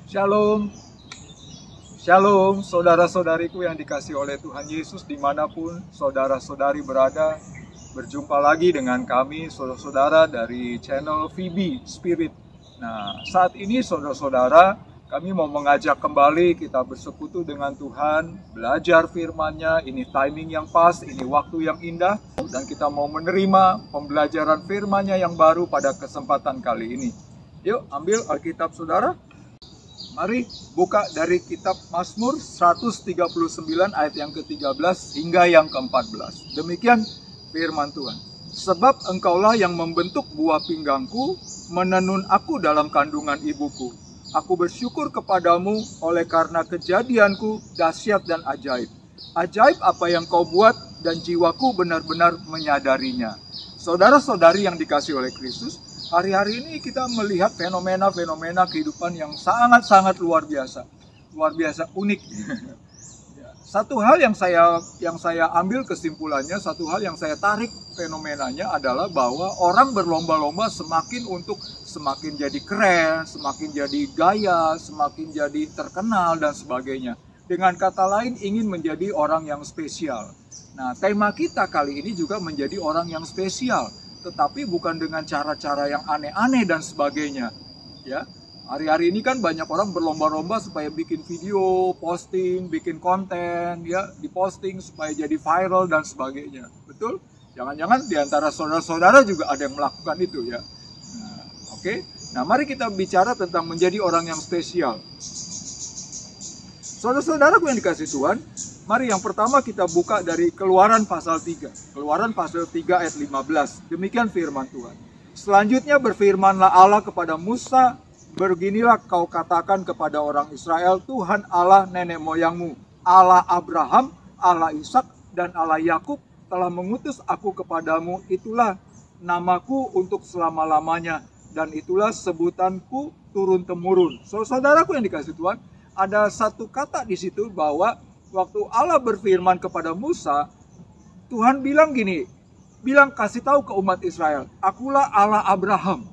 Shalom, Shalom saudara-saudariku yang dikasihi oleh Tuhan Yesus dimanapun saudara-saudari berada. Berjumpa lagi dengan kami saudara-saudara dari channel VB Spirit. Nah, saat ini saudara-saudara, kami mau mengajak kembali kita bersekutu dengan Tuhan, belajar firman-Nya. Ini timing yang pas, ini waktu yang indah, dan kita mau menerima pembelajaran firman-Nya yang baru pada kesempatan kali ini. Yuk, ambil Alkitab saudara. Mari buka dari kitab Mazmur 139 ayat yang ke-13 hingga yang ke-14. Demikian firman Tuhan. Sebab engkaulah yang membentuk buah pinggangku, menenun aku dalam kandungan ibuku. Aku bersyukur kepadamu oleh karena kejadianku dahsyat dan ajaib. Ajaib apa yang kau buat dan jiwaku benar-benar menyadarinya. Saudara-saudari yang dikasihi oleh Kristus, hari-hari ini kita melihat fenomena-fenomena kehidupan yang sangat-sangat luar biasa unik. Satu hal yang saya ambil kesimpulannya, satu hal yang saya tarik fenomenanya adalah bahwa orang berlomba-lomba semakin jadi keren, semakin jadi gaya, semakin jadi terkenal dan sebagainya. Dengan kata lain, ingin menjadi orang yang spesial. Nah, tema kita kali ini juga menjadi orang yang spesial, tetapi bukan dengan cara-cara yang aneh-aneh dan sebagainya. Ya. Hari-hari ini kan banyak orang berlomba-lomba supaya bikin video, posting, bikin konten, ya, diposting supaya jadi viral dan sebagainya. Betul? Jangan-jangan di antara saudara-saudara juga ada yang melakukan itu, ya. Nah, oke. Nah, mari kita bicara tentang menjadi orang yang spesial. Saudara-saudaraku yang dikasihi Tuhan, mari yang pertama kita buka dari Keluaran pasal 3. Keluaran pasal 3 ayat 15. Demikian firman Tuhan. Selanjutnya berfirmanlah Allah kepada Musa, beginilah kau katakan kepada orang Israel, Tuhan Allah nenek moyangmu, Allah Abraham, Allah Ishak, dan Allah Yakub telah mengutus aku kepadamu. Itulah namaku untuk selama-lamanya, dan itulah sebutanku turun-temurun. Saudaraku yang dikasihi Tuhan, ada satu kata di situ bahwa waktu Allah berfirman kepada Musa, Tuhan bilang gini, kasih tahu ke umat Israel, akulah Allah Abraham.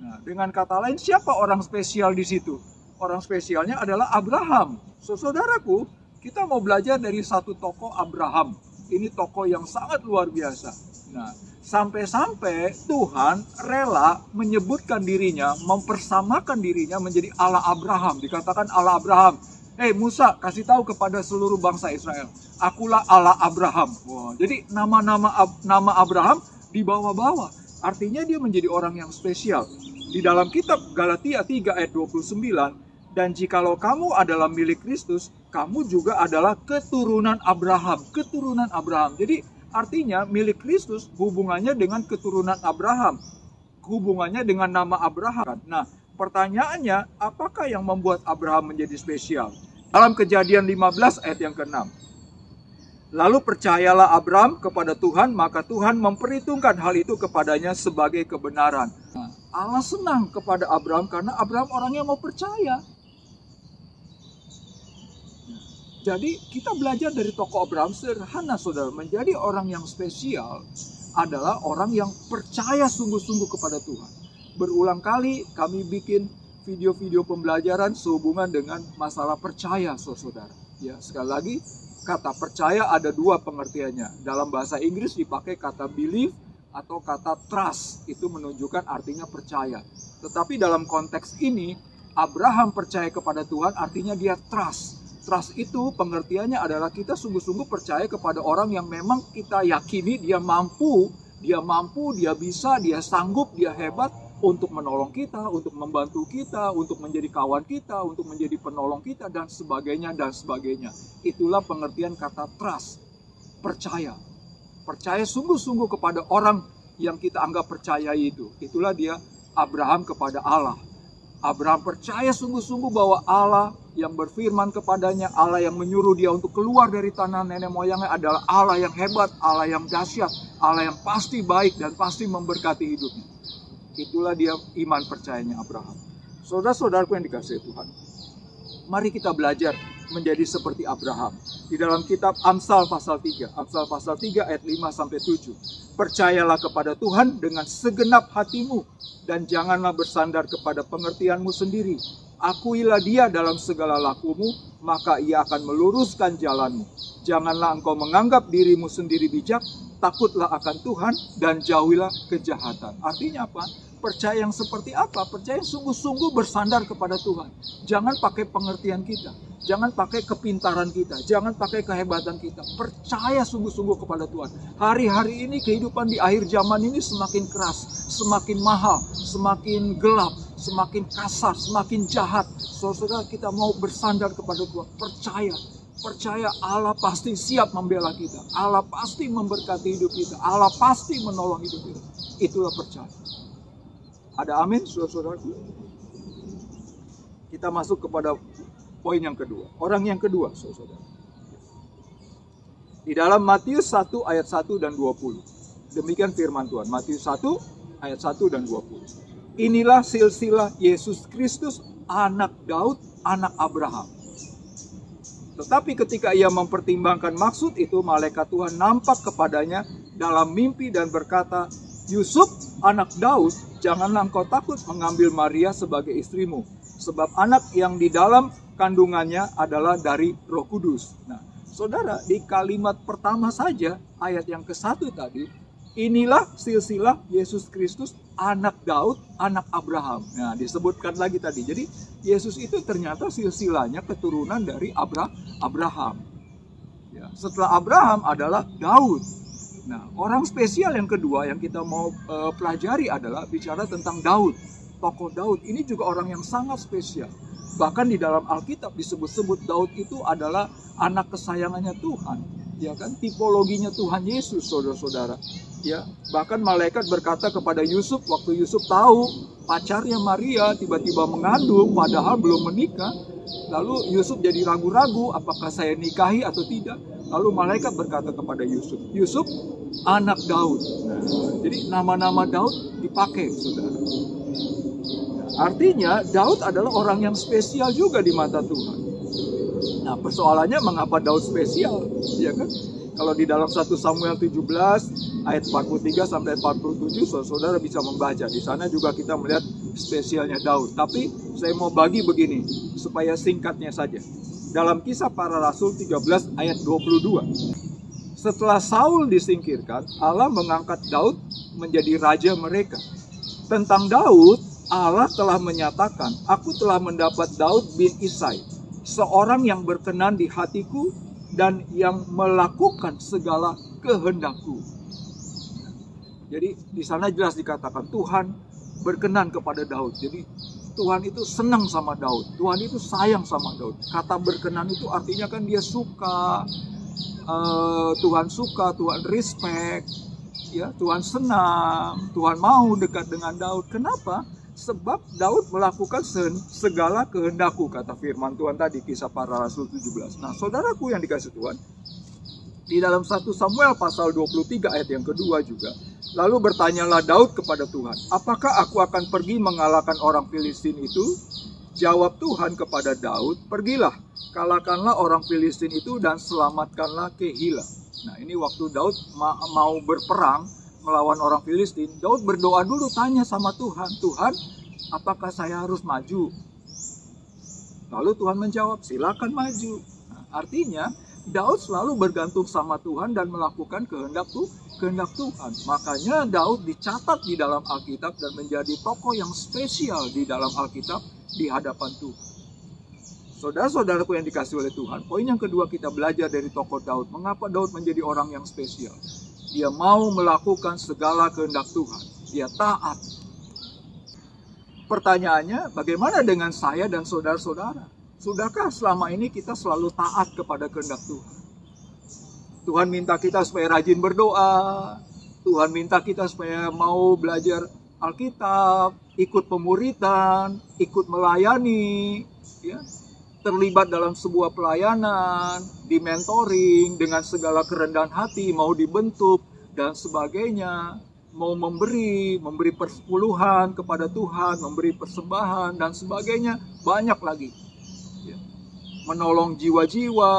Nah, dengan kata lain, siapa orang spesial di situ? Orang spesialnya adalah Abraham. Saudaraku, kita mau belajar dari satu tokoh Abraham. Ini tokoh yang sangat luar biasa. Nah, sampai-sampai Tuhan rela menyebutkan dirinya, mempersamakan dirinya menjadi Allah Abraham. Dikatakan Allah Abraham. Musa, kasih tahu kepada seluruh bangsa Israel, akulah Allah Abraham. Wow, jadi nama Abraham dibawa-bawa. Artinya dia menjadi orang yang spesial. Di dalam kitab Galatia 3 ayat 29, dan jikalau kamu adalah milik Kristus, kamu juga adalah keturunan Abraham. Keturunan Abraham. Jadi artinya milik Kristus hubungannya dengan keturunan Abraham. Hubungannya dengan nama Abraham. Nah, pertanyaannya, apakah yang membuat Abraham menjadi spesial? Dalam Kejadian 15 ayat yang ke-6. Lalu percayalah Abraham kepada Tuhan, maka Tuhan memperhitungkan hal itu kepadanya sebagai kebenaran. Nah, Allah senang kepada Abraham karena Abraham orangnya mau percaya. Jadi kita belajar dari tokoh Abraham sederhana, saudara. Menjadi orang yang spesial adalah orang yang percaya sungguh-sungguh kepada Tuhan. Berulang kali kami bikin video-video pembelajaran sehubungan dengan masalah percaya, saudara. Ya, sekali lagi, kata percaya ada dua pengertiannya. Dalam bahasa Inggris dipakai kata believe atau kata trust. Itu menunjukkan artinya percaya. Tetapi dalam konteks ini, Abraham percaya kepada Tuhan artinya dia trust. Trust itu pengertiannya adalah kita sungguh-sungguh percaya kepada orang yang memang kita yakini dia mampu, dia bisa, dia sanggup, dia hebat untuk menolong kita, untuk membantu kita, untuk menjadi kawan kita, untuk menjadi penolong kita, dan sebagainya, dan sebagainya. Itulah pengertian kata trust, percaya. Percaya sungguh-sungguh kepada orang yang kita anggap percaya itu. Itulah dia Abraham kepada Allah. Abraham percaya sungguh-sungguh bahwa Allah yang berfirman kepadanya, Allah yang menyuruh dia untuk keluar dari tanah nenek moyangnya adalah Allah yang hebat, Allah yang dahsyat, Allah yang pasti baik dan pasti memberkati hidupnya. Itulah dia iman percayanya Abraham. Saudara-saudaraku yang dikasihi Tuhan, mari kita belajar menjadi seperti Abraham. Di dalam kitab Amsal pasal 3 ayat 5-7. Percayalah kepada Tuhan dengan segenap hatimu, dan janganlah bersandar kepada pengertianmu sendiri. Akuilah Dia dalam segala lakumu, maka Ia akan meluruskan jalanmu. Janganlah engkau menganggap dirimu sendiri bijak, takutlah akan Tuhan dan jauhilah kejahatan. Artinya apa? Percaya yang seperti apa? Percaya yang sungguh-sungguh bersandar kepada Tuhan. Jangan pakai pengertian kita, jangan pakai kepintaran kita, jangan pakai kehebatan kita. Percaya sungguh-sungguh kepada Tuhan. Hari-hari ini kehidupan di akhir zaman ini semakin keras, semakin mahal, semakin gelap, semakin kasar, semakin jahat. Saudara, kita mau bersandar kepada Tuhan. Percaya Allah pasti siap membela kita. Allah pasti memberkati hidup kita. Allah pasti menolong hidup kita. Itulah percaya. Ada amin, saudara-saudaraku? Kita masuk kepada poin yang kedua. Orang yang kedua, saudara. Di dalam Matius 1 ayat 1 dan 20. Demikian firman Tuhan. Matius 1 ayat 1 dan 20. Inilah silsilah Yesus Kristus, anak Daud, anak Abraham. Tetapi ketika ia mempertimbangkan maksud itu, malaikat Tuhan nampak kepadanya dalam mimpi dan berkata, Yusuf, anak Daud, janganlah engkau takut mengambil Maria sebagai istrimu, sebab anak yang di dalam kandungannya adalah dari Roh Kudus. Nah, saudara, di kalimat pertama saja, ayat yang ke-1 tadi, inilah silsilah Yesus Kristus, anak Daud, anak Abraham. Nah, disebutkan lagi tadi. Jadi, Yesus itu ternyata silsilahnya keturunan dari Abraham. Ya, setelah Abraham adalah Daud. Nah, orang spesial yang kedua yang kita mau pelajari adalah bicara tentang Daud. Tokoh Daud ini juga orang yang sangat spesial. Bahkan di dalam Alkitab disebut-sebut Daud itu adalah anak kesayangannya Tuhan. Ya kan, tipologinya Tuhan Yesus, saudara-saudara. Ya, bahkan malaikat berkata kepada Yusuf waktu Yusuf tahu pacarnya Maria tiba-tiba mengandung padahal belum menikah. Lalu Yusuf jadi ragu-ragu apakah saya nikahi atau tidak. Lalu malaikat berkata kepada Yusuf, Yusuf, anak Daud. Nah, jadi nama-nama Daud dipakai, saudara. Artinya Daud adalah orang yang spesial juga di mata Tuhan. Nah, persoalannya mengapa Daud spesial? Ya kan? Kalau di dalam 1 Samuel 17 ayat 43 sampai 47, saudara bisa membaca. Di sana juga kita melihat spesialnya Daud. Tapi saya mau bagi begini supaya singkatnya saja. Dalam Kisah Para Rasul 13 ayat 22. Setelah Saul disingkirkan, Allah mengangkat Daud menjadi raja mereka. Tentang Daud, Allah telah menyatakan, aku telah mendapat Daud bin Isai, seorang yang berkenan di hatiku dan yang melakukan segala kehendakku. Jadi di sana jelas dikatakan Tuhan berkenan kepada Daud. Jadi Tuhan itu senang sama Daud. Tuhan itu sayang sama Daud. Kata berkenan itu artinya kan dia suka. Tuhan suka, Tuhan respect. Ya, Tuhan senang. Tuhan mau dekat dengan Daud. Kenapa? Sebab Daud melakukan segala kehendakku, kata firman Tuhan tadi, Kisah Para Rasul 17. Nah, saudaraku yang dikasih Tuhan, di dalam 1 Samuel pasal 23 ayat yang kedua juga, lalu bertanyalah Daud kepada Tuhan, apakah aku akan pergi mengalahkan orang Filistin itu? Jawab Tuhan kepada Daud, pergilah, kalahkanlah orang Filistin itu dan selamatkanlah Kehila. Nah, ini waktu Daud mau berperang melawan orang Filistin, Daud berdoa dulu, tanya sama Tuhan, Tuhan, apakah saya harus maju? Lalu Tuhan menjawab, silakan maju. Nah, artinya Daud selalu bergantung sama Tuhan dan melakukan kehendak Tuhan. Makanya Daud dicatat di dalam Alkitab dan menjadi tokoh yang spesial di dalam Alkitab di hadapan Tuhan. Saudara-saudaraku yang dikasih oleh Tuhan, poin yang kedua kita belajar dari tokoh Daud. Mengapa Daud menjadi orang yang spesial? Dia mau melakukan segala kehendak Tuhan. Dia taat. Pertanyaannya, bagaimana dengan saya dan saudara-saudara? Sudahkah selama ini kita selalu taat kepada kehendak Tuhan? Tuhan minta kita supaya rajin berdoa. Tuhan minta kita supaya mau belajar Alkitab, ikut pemuritan, ikut melayani, ya, terlibat dalam sebuah pelayanan, di mentoring dengan segala kerendahan hati, mau dibentuk dan sebagainya, mau memberi persepuluhan kepada Tuhan, memberi persembahan dan sebagainya, banyak lagi. Ya. Menolong jiwa-jiwa,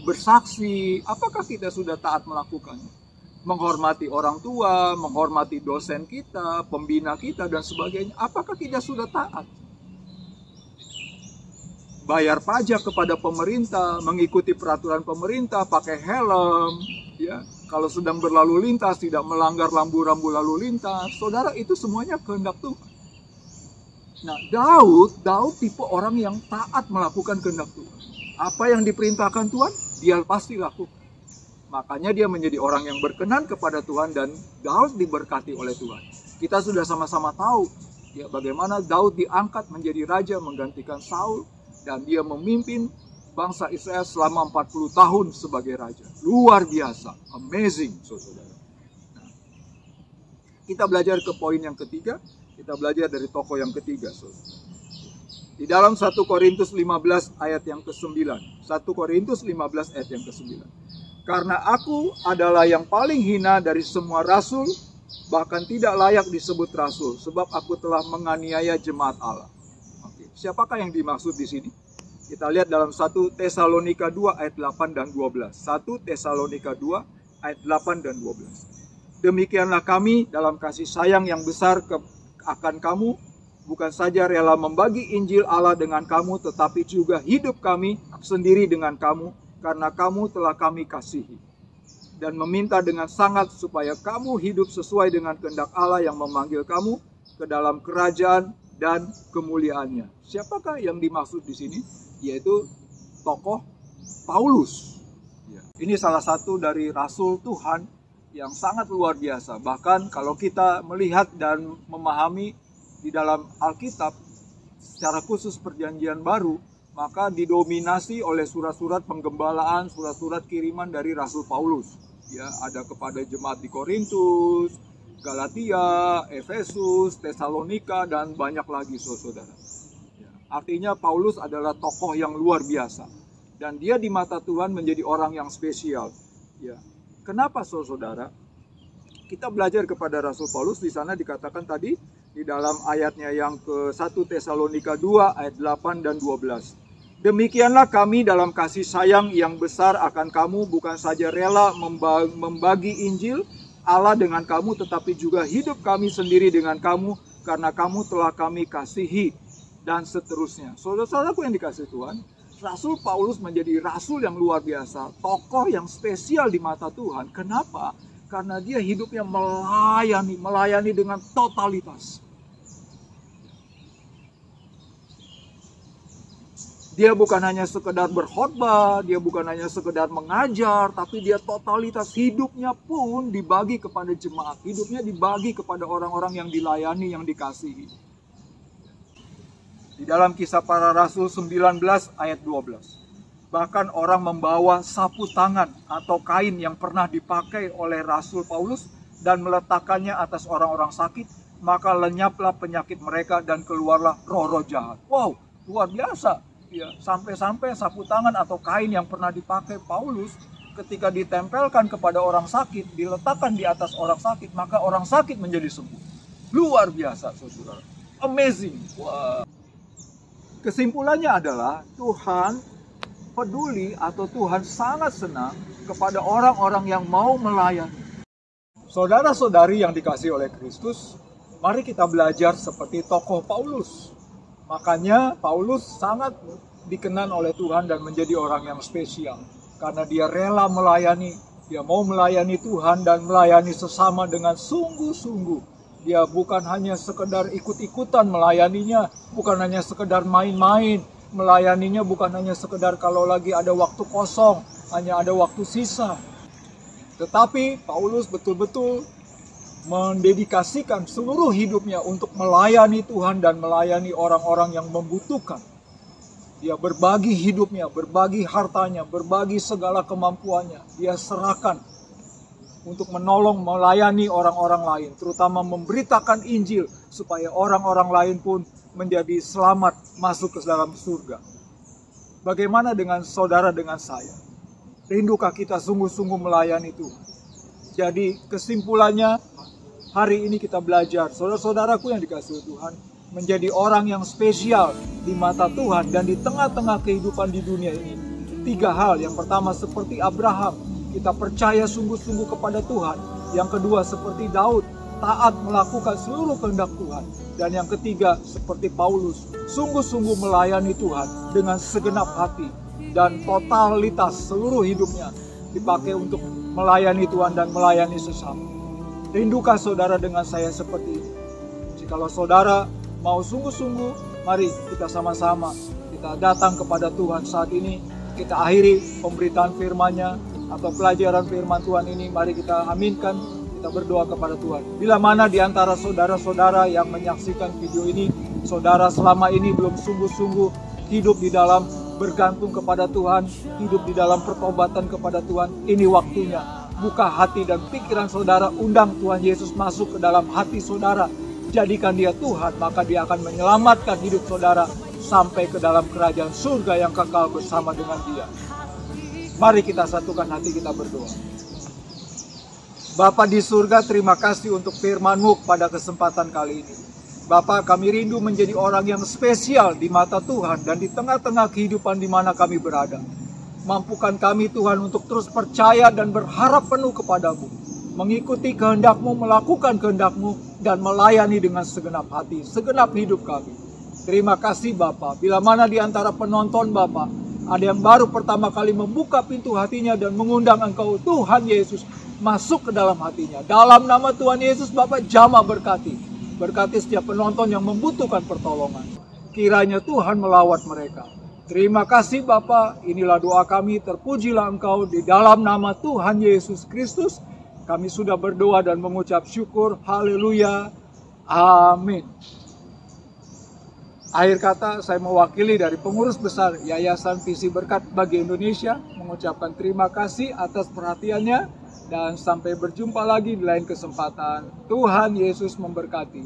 bersaksi, apakah kita sudah taat melakukannya? menghormati orang tua, menghormati dosen kita, pembina kita, dan sebagainya. Apakah kita sudah taat? Bayar pajak kepada pemerintah, mengikuti peraturan pemerintah, pakai helm, ya. Kalau sedang berlalu lintas, tidak melanggar rambu-rambu lalu lintas. Saudara, itu semuanya kehendak Tuhan. Nah, Daud tipe orang yang taat melakukan kehendak Tuhan. Apa yang diperintahkan Tuhan, dia pasti lakukan. Makanya dia menjadi orang yang berkenan kepada Tuhan, dan Daud diberkati oleh Tuhan. Kita sudah sama-sama tahu ya, bagaimana Daud diangkat menjadi raja menggantikan Saul, dan dia memimpin bangsa Israel selama 40 tahun sebagai raja. Luar biasa, amazing, saudara. Nah, kita belajar ke poin yang ketiga, kita belajar dari tokoh yang ketiga, saudara. Di dalam 1 Korintus 15 ayat yang ke-9. 1 Korintus 15 ayat yang ke-9. Karena aku adalah yang paling hina dari semua rasul, bahkan tidak layak disebut rasul, sebab aku telah menganiaya jemaat Allah. Oke. Siapakah yang dimaksud di sini? Kita lihat dalam 1 Tesalonika 2 ayat 8 dan 12. 1 Tesalonika 2 ayat 8 dan 12. Demikianlah kami dalam kasih sayang yang besar akan kamu, bukan saja rela membagi Injil Allah dengan kamu, tetapi juga hidup kami sendiri dengan kamu, karena kamu telah kami kasihi. Dan meminta dengan sangat supaya kamu hidup sesuai dengan kehendak Allah yang memanggil kamu ke dalam kerajaan dan kemuliaannya. Siapakah yang dimaksud di sini? Yaitu tokoh Paulus. Ini salah satu dari rasul Tuhan yang sangat luar biasa. Bahkan kalau kita melihat dan memahami di dalam Alkitab, secara khusus Perjanjian Baru, maka didominasi oleh surat-surat penggembalaan, surat-surat kiriman dari Rasul Paulus. Ya, ada kepada jemaat di Korintus, Galatia, Efesus, Tesalonika, dan banyak lagi, saudara. Artinya Paulus adalah tokoh yang luar biasa, dan dia di mata Tuhan menjadi orang yang spesial. Ya, kenapa, saudara? Kita belajar kepada Rasul Paulus, di sana dikatakan tadi di dalam ayatnya yang ke-1 Tesalonika 2 ayat 8 dan 12. Demikianlah kami dalam kasih sayang yang besar akan kamu, bukan saja rela membagi Injil Allah dengan kamu, tetapi juga hidup kami sendiri dengan kamu, karena kamu telah kami kasihi, dan seterusnya. Saudara-saudaraku yang dikasihi Tuhan, Rasul Paulus menjadi rasul yang luar biasa, tokoh yang spesial di mata Tuhan. Kenapa? Karena dia hidupnya melayani dengan totalitas. Dia bukan hanya sekedar berkhotbah, dia bukan hanya sekedar mengajar, tapi dia totalitas hidupnya pun dibagi kepada jemaat. Hidupnya dibagi kepada orang-orang yang dilayani, yang dikasihi. Di dalam Kisah Para Rasul 19 ayat 12. Bahkan orang membawa sapu tangan atau kain yang pernah dipakai oleh Rasul Paulus dan meletakkannya atas orang-orang sakit, maka lenyaplah penyakit mereka dan keluarlah roh-roh jahat. Wow, luar biasa. Ya, sampai-sampai sapu tangan atau kain yang pernah dipakai Paulus ketika ditempelkan kepada orang sakit, diletakkan di atas orang sakit, maka orang sakit menjadi sembuh. Luar biasa, saudara. Amazing. Wow. Kesimpulannya adalah Tuhan peduli atau Tuhan sangat senang kepada orang-orang yang mau melayani. Saudara-saudari yang dikasihi oleh Kristus, mari kita belajar seperti tokoh Paulus. Makanya Paulus sangat dikenan oleh Tuhan dan menjadi orang yang spesial. Karena dia rela melayani, dia mau melayani Tuhan dan melayani sesama dengan sungguh-sungguh. Dia bukan hanya sekedar ikut-ikutan melayaninya, bukan hanya sekedar main-main. Melayaninya bukan hanya sekedar kalau lagi ada waktu kosong, hanya ada waktu sisa. Tetapi Paulus betul-betul mendedikasikan seluruh hidupnya untuk melayani Tuhan dan melayani orang-orang yang membutuhkan. Dia berbagi hidupnya, berbagi hartanya, berbagi segala kemampuannya. Dia serahkan untuk menolong, melayani orang-orang lain, terutama memberitakan Injil supaya orang-orang lain pun menjadi selamat masuk ke dalam surga. Bagaimana dengan saudara, dengan saya? Rindukah kita sungguh-sungguh melayani Tuhan? Jadi kesimpulannya, hari ini kita belajar, saudara-saudaraku yang dikasihi Tuhan, menjadi orang yang spesial di mata Tuhan dan di tengah-tengah kehidupan di dunia ini. 3 hal. Yang pertama, seperti Abraham, kita percaya sungguh-sungguh kepada Tuhan. Yang kedua, seperti Daud, taat melakukan seluruh kehendak Tuhan. Dan yang ketiga, seperti Paulus, sungguh-sungguh melayani Tuhan dengan segenap hati. Dan totalitas seluruh hidupnya dipakai untuk melayani Tuhan dan melayani sesama. Rindukah saudara dengan saya seperti ini? Jikalau saudara mau sungguh-sungguh, mari kita sama-sama kita datang kepada Tuhan saat ini. Kita akhiri pemberitaan firman-Nya atau pelajaran firman Tuhan ini. Mari kita aminkan, kita berdoa kepada Tuhan. Bila mana di antara saudara-saudara yang menyaksikan video ini, saudara selama ini belum sungguh-sungguh hidup di dalam bergantung kepada Tuhan, hidup di dalam pertobatan kepada Tuhan, ini waktunya. Buka hati dan pikiran saudara, undang Tuhan Yesus masuk ke dalam hati saudara. Jadikan dia Tuhan, maka dia akan menyelamatkan hidup saudara sampai ke dalam kerajaan surga yang kekal bersama dengan dia. Mari kita satukan hati, kita berdoa. Bapa di surga, terima kasih untuk firman-Mu pada kesempatan kali ini. Bapa, kami rindu menjadi orang yang spesial di mata Tuhan dan di tengah-tengah kehidupan di mana kami berada. Mampukan kami Tuhan untuk terus percaya dan berharap penuh kepadamu, mengikuti kehendak-Mu, melakukan kehendak-Mu, dan melayani dengan segenap hati, segenap hidup kami. Terima kasih Bapa. Bila mana di antara penonton Bapa, ada yang baru pertama kali membuka pintu hatinya dan mengundang Engkau Tuhan Yesus masuk ke dalam hatinya. Dalam nama Tuhan Yesus Bapa, jamah berkati. Berkati setiap penonton yang membutuhkan pertolongan. Kiranya Tuhan melawat mereka. Terima kasih Bapa, inilah doa kami, terpujilah Engkau di dalam nama Tuhan Yesus Kristus. Kami sudah berdoa dan mengucap syukur, haleluya, amin. Akhir kata, saya mewakili dari pengurus besar Yayasan Visi Berkat bagi Indonesia, mengucapkan terima kasih atas perhatiannya. Dan sampai berjumpa lagi di lain kesempatan. Tuhan Yesus memberkati.